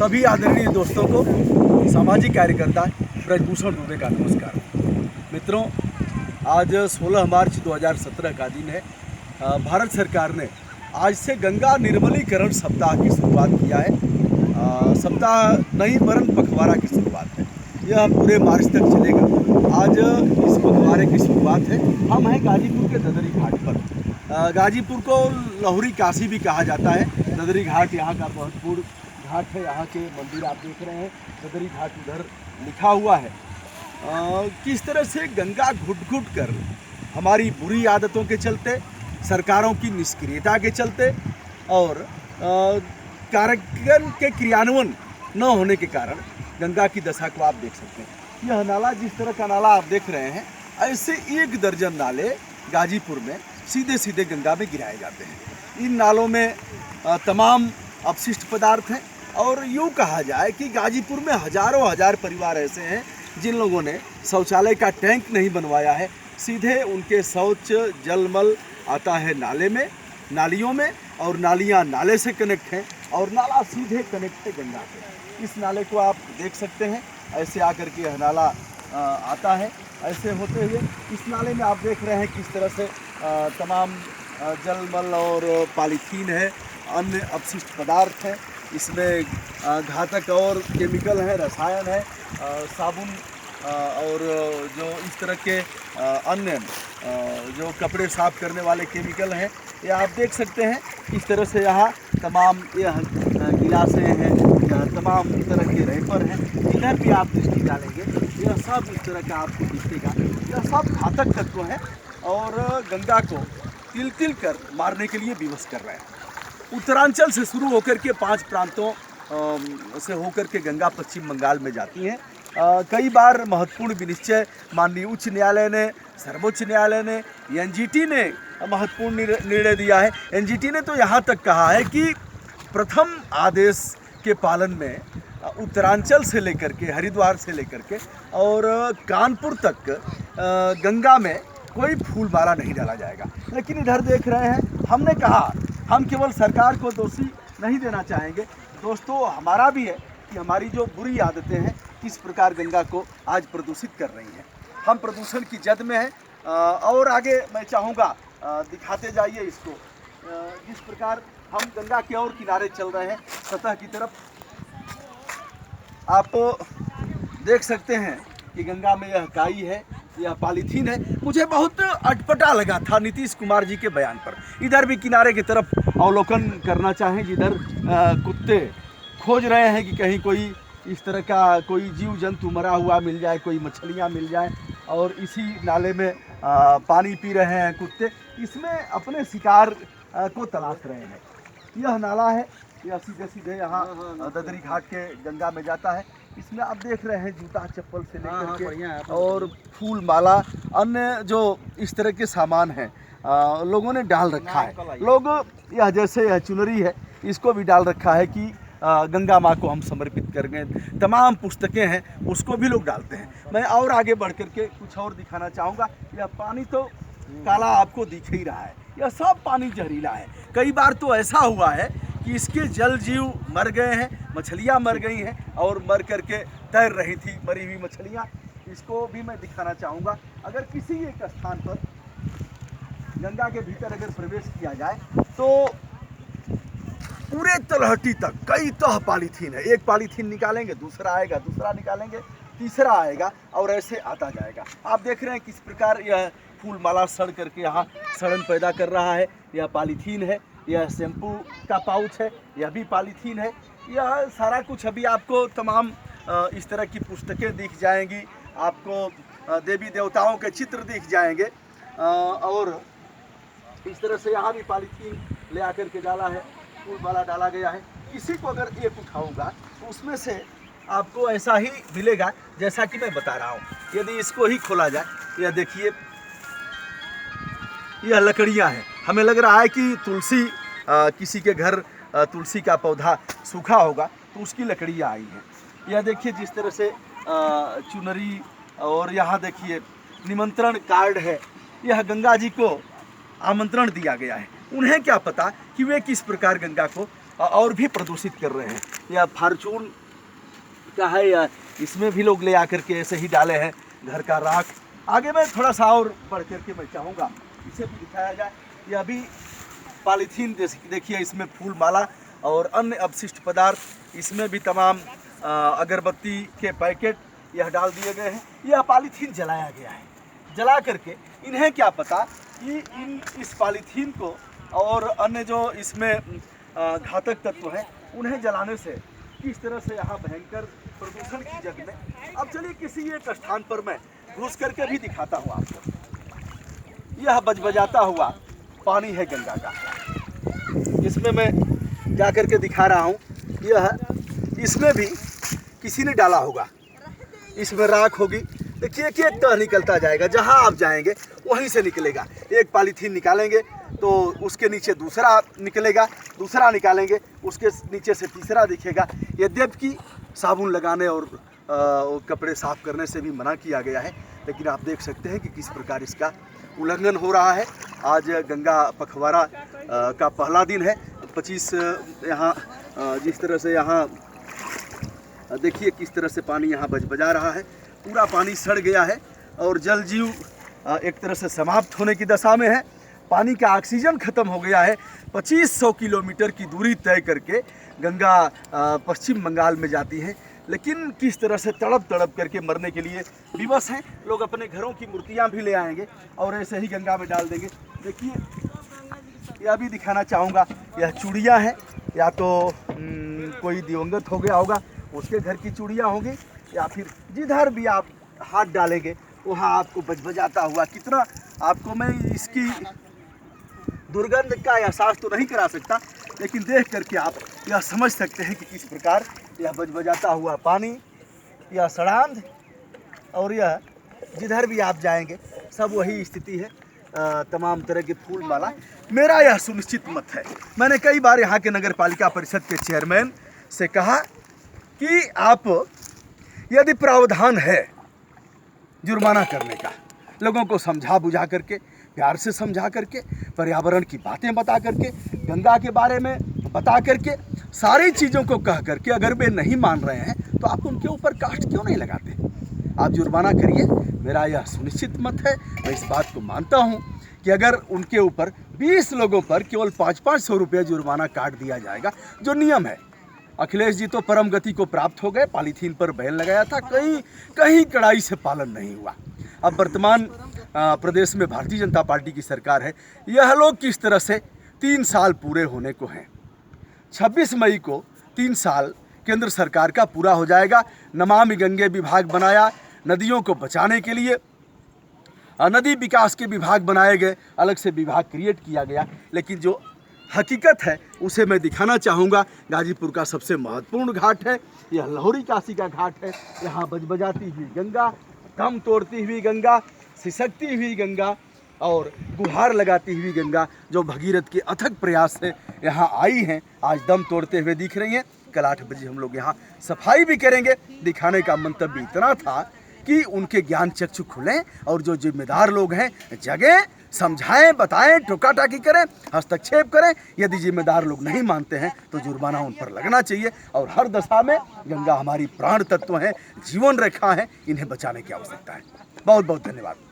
सभी आदरणीय दोस्तों को सामाजिक कार्यकर्ता ब्रजभूषण दुबे का नमस्कार। मित्रों, आज 16 मार्च 2017 का दिन है। भारत सरकार ने आज से गंगा निर्मलीकरण सप्ताह की शुरुआत किया है। सप्ताह नहीं वरन पखवाड़ा की शुरुआत है। यह पूरे मार्च तक चलेगा। आज इस पखवाड़े की शुरुआत है। हम हैं गाजीपुर के ददरी घाट पर। गाजीपुर को लहुरी काशी भी कहा जाता है। ददरी घाट यहाँ का महत्वपूर्ण घाट है। यहाँ के मंदिर आप देख रहे हैं, ददरी घाट उधर लिखा हुआ है। किस तरह से गंगा घुट घुट कर हमारी बुरी आदतों के चलते, सरकारों की निष्क्रियता के चलते और कार्यक्रम के क्रियान्वयन न होने के कारण गंगा की दशा को आप देख सकते हैं। यह नाला, जिस तरह का नाला आप देख रहे हैं, ऐसे 1 दर्जन नाले गाजीपुर में सीधे सीधे गंगा में गिराए जाते हैं। इन नालों में तमाम अपशिष्ट पदार्थ हैं और यूँ कहा जाए कि गाजीपुर में हजारों हजार परिवार ऐसे हैं जिन लोगों ने शौचालय का टैंक नहीं बनवाया है। सीधे उनके शौच जलमल आता है नाले में, नालियों में, और नालियाँ नाले से कनेक्ट हैं और नाला सीधे कनेक्ट है गंगा से। इस नाले को आप देख सकते हैं, ऐसे आकर के यह नाला आता है। ऐसे होते हुए इस नाले में आप देख रहे हैं किस तरह से तमाम जलमल और पॉलीथीन है, अन्य अपशिष्ट पदार्थ हैं। इसमें घातक और केमिकल है, रसायन है, साबुन और जो इस तरह के अन्य जो कपड़े साफ करने वाले केमिकल हैं। ये आप देख सकते हैं इस तरह से यहाँ तमाम यह गिलासें हैं, तमाम तरह के रैपर हैं। इधर भी आप दृष्टि डालेंगे, यह सब इस तरह का आपको दिखेगा। यह सब घातक तत्व हैं और गंगा को तिल तिल कर मारने के लिए विवश कर रहे हैं। उत्तरांचल से शुरू होकर के 5 प्रांतों से होकर के गंगा पश्चिम बंगाल में जाती हैं। कई बार महत्वपूर्ण विनिश्चय माननीय उच्च न्यायालय ने, सर्वोच्च न्यायालय ने, एनजीटी ने महत्वपूर्ण निर्णय दिया है। एनजीटी ने तो यहाँ तक कहा है कि प्रथम आदेश के पालन में उत्तरांचल से लेकर के, हरिद्वार से लेकर के और कानपुर तक गंगा में कोई फूल माला नहीं डाला जाएगा। लेकिन इधर देख रहे हैं, हमने कहा हम केवल सरकार को दोषी नहीं देना चाहेंगे दोस्तों, हमारा भी है कि हमारी जो बुरी आदतें हैं किस प्रकार गंगा को आज प्रदूषित कर रही हैं। हम प्रदूषण की जद में हैं और आगे मैं चाहूँगा दिखाते जाइए इसको, जिस प्रकार हम गंगा के और किनारे चल रहे हैं सतह की तरफ। आप देख सकते हैं कि गंगा में यह काई है, यह पॉलीथीन है। मुझे बहुत अटपटा लगा था नीतीश कुमार जी के बयान पर। इधर भी किनारे की तरफ अवलोकन करना चाहें, जिधर कुत्ते खोज रहे हैं कि कहीं कोई इस तरह का कोई जीव जंतु मरा हुआ मिल जाए, कोई मछलियाँ मिल जाए, और इसी नाले में पानी पी रहे हैं कुत्ते। इसमें अपने शिकार को तलाश रहे हैं। यह नाला है, यह सीधे सीधे यहाँ ददरी घाट के गंगा में जाता है। इसमें आप देख रहे हैं जूता चप्पल से लेकर के और फूल माला, अन्य जो इस तरह के सामान हैं लोगों ने डाल रखा है। लोग यह जैसे यह चुनरी है, इसको भी डाल रखा है कि गंगा माँ को हम समर्पित कर गए। तमाम पुस्तकें हैं उसको भी लोग डालते हैं। मैं और आगे बढ़ कर के कुछ और दिखाना चाहूँगा। यह पानी तो काला आपको दिख ही रहा है, यह सब पानी जहरीला है। कई बार तो ऐसा हुआ है कि इसके जल जीव मर गए हैं, मछलियाँ मर गई हैं और मर करके तैर रही थी मरी हुई मछलियाँ। इसको भी मैं दिखाना चाहूँगा। अगर किसी एक स्थान पर गंगा के भीतर अगर प्रवेश किया जाए तो पूरे तलहटी तक कई तह पॉलीथीन है। एक पॉलीथीन निकालेंगे, दूसरा आएगा, दूसरा निकालेंगे, तीसरा आएगा और ऐसे आता जाएगा। आप देख रहे हैं किस प्रकार यह फूल माला सड़ करके यहाँ सड़न पैदा कर रहा है। यह पॉलीथीन है, यह शैम्पू का पाउच है, यह भी पॉलीथीन है। यह सारा कुछ अभी आपको तमाम इस तरह की पुस्तकें दिख जाएंगी, आपको देवी देवताओं के चित्र दिख जाएंगे और इस तरह से यहाँ भी पॉलीथीन ले आकर के डाला है, फूल माला डाला गया है। इसी को अगर एक उठाऊंगा तो उसमें से आपको ऐसा ही मिलेगा जैसा कि मैं बता रहा हूँ। यदि इसको ही खोला जाए, यह देखिए, यह लकड़ियाँ हैं। हमें लग रहा है कि तुलसी, किसी के घर तुलसी का पौधा सूखा होगा तो उसकी लकड़ियाँ आई हैं। यह देखिए जिस तरह से चुनरी, और यहाँ देखिए निमंत्रण कार्ड है। यह गंगा जी को आमंत्रण दिया गया है। उन्हें क्या पता कि वे किस प्रकार गंगा को और भी प्रदूषित कर रहे हैं। या फार्चून का है, या इसमें भी लोग ले आकर के ऐसे ही डाले हैं घर का राख। आगे मैं थोड़ा सा और बढ़ करके मैं चाहूँगा इसे भी दिखाया जाए। ये अभी पॉलीथीन देखिए, इसमें फूल माला और अन्य अवशिष्ट पदार्थ, इसमें भी तमाम अगरबत्ती के पैकेट यह डाल दिए गए हैं। यह पॉलीथीन जलाया गया है। जला करके इन्हें क्या पता कि इस पॉलीथीन को और अन्य जो इसमें घातक तत्व हैं उन्हें जलाने से किस तरह से यहाँ भयंकर प्रदूषण की जग में। अब चलिए किसी एक स्थान पर मैं घुस करके भी दिखाता हूँ आपको। यह बजबजाता हुआ पानी है गंगा का, इसमें मैं जा करके दिखा रहा हूँ। यह इसमें भी किसी ने डाला होगा, इसमें राख होगी। देखिए एक एक तह निकलता जाएगा, जहाँ आप जाएंगे वहीं से निकलेगा। एक पॉलीथीन निकालेंगे तो उसके नीचे दूसरा निकलेगा, दूसरा निकालेंगे उसके नीचे से तीसरा दिखेगा। यद्यपि साबुन लगाने और कपड़े साफ करने से भी मना किया गया है, लेकिन आप देख सकते हैं कि किस प्रकार इसका उल्लंघन हो रहा है। आज गंगा पखवाड़ा का पहला दिन है। 25 यहाँ जिस तरह से यहाँ देखिए किस तरह से पानी यहाँ बजबजा रहा है। पूरा पानी सड़ गया है और जल जीव एक तरह से समाप्त होने की दशा में है। पानी का ऑक्सीजन खत्म हो गया है। 2500 किलोमीटर की दूरी तय करके गंगा पश्चिम बंगाल में जाती है, लेकिन किस तरह से तड़प तड़प करके मरने के लिए विवश हैं। लोग अपने घरों की मूर्तियां भी ले आएंगे और ऐसे ही गंगा में डाल देंगे। देखिए यह भी दिखाना चाहूँगा, यह चूड़ियाँ हैं, या तो कोई दिवंगत हो गया होगा उसके घर की चूड़ियाँ होंगी, या फिर जिधर भी आप हाथ डालेंगे वहाँ आपको बजबजाता हुआ कितना, आपको मैं इसकी दुर्गंध का एहसास तो नहीं करा सकता, लेकिन देख करके आप यह समझ सकते हैं कि किस प्रकार यह बजबजाता हुआ पानी, यह सड़ांध, और यह जिधर भी आप जाएंगे सब वही स्थिति है। तमाम तरह के फूल माला। मेरा यह सुनिश्चित मत है, मैंने कई बार यहाँ के नगर पालिका परिषद के चेयरमैन से कहा कि आप यदि प्रावधान है जुर्माना करने का, लोगों को समझा बुझा करके, प्यार से समझा करके, पर्यावरण की बातें बता करके, गंगा के बारे में बता करके, सारी चीज़ों को कह करके अगर वे नहीं मान रहे हैं तो आप उनके ऊपर कास्ट क्यों नहीं लगाते? आप जुर्माना करिए। मेरा यह सुनिश्चित मत है। मैं इस बात को मानता हूँ कि अगर उनके ऊपर 20 लोगों पर केवल 500-500 रुपये जुर्माना काट दिया जाएगा, जो नियम है। अखिलेश जी तो परम गति को प्राप्त हो गए, पॉलीथीन पर बैन लगाया था, कहीं कड़ाई से पालन नहीं हुआ। अब वर्तमान प्रदेश में भारतीय जनता पार्टी की सरकार है। यह लोग किस तरह से 3 साल पूरे होने को हैं। 26 मई को 3 साल केंद्र सरकार का पूरा हो जाएगा। नमामि गंगे विभाग बनाया, नदियों को बचाने के लिए नदी विकास के विभाग बनाए गए, अलग से विभाग क्रिएट किया गया। लेकिन जो हकीकत है उसे मैं दिखाना चाहूँगा। गाजीपुर का सबसे महत्वपूर्ण घाट है, यह लाहौरी काशी का घाट है। यहाँ बजबजाती हुई गंगा, दम तोड़ती हुई गंगा, सिसकती हुई गंगा और गुहार लगाती हुई गंगा, जो भगीरथ के अथक प्रयास से यहाँ आई हैं, आज दम तोड़ते हुए दिख रही हैं। कल 8 बजे हम लोग यहाँ सफाई भी करेंगे। दिखाने का मंतव्य इतना था कि उनके ज्ञान चक्षु खुलें और जो जिम्मेदार लोग हैं जगें, समझाएं, बताएं, टोका टाकी करें, हस्तक्षेप करें। यदि जिम्मेदार लोग नहीं मानते हैं तो जुर्माना उन पर लगना चाहिए। और हर दशा में गंगा हमारी प्राण तत्व है, जीवन रेखा है, इन्हें बचाने की आवश्यकता है। बहुत बहुत धन्यवाद।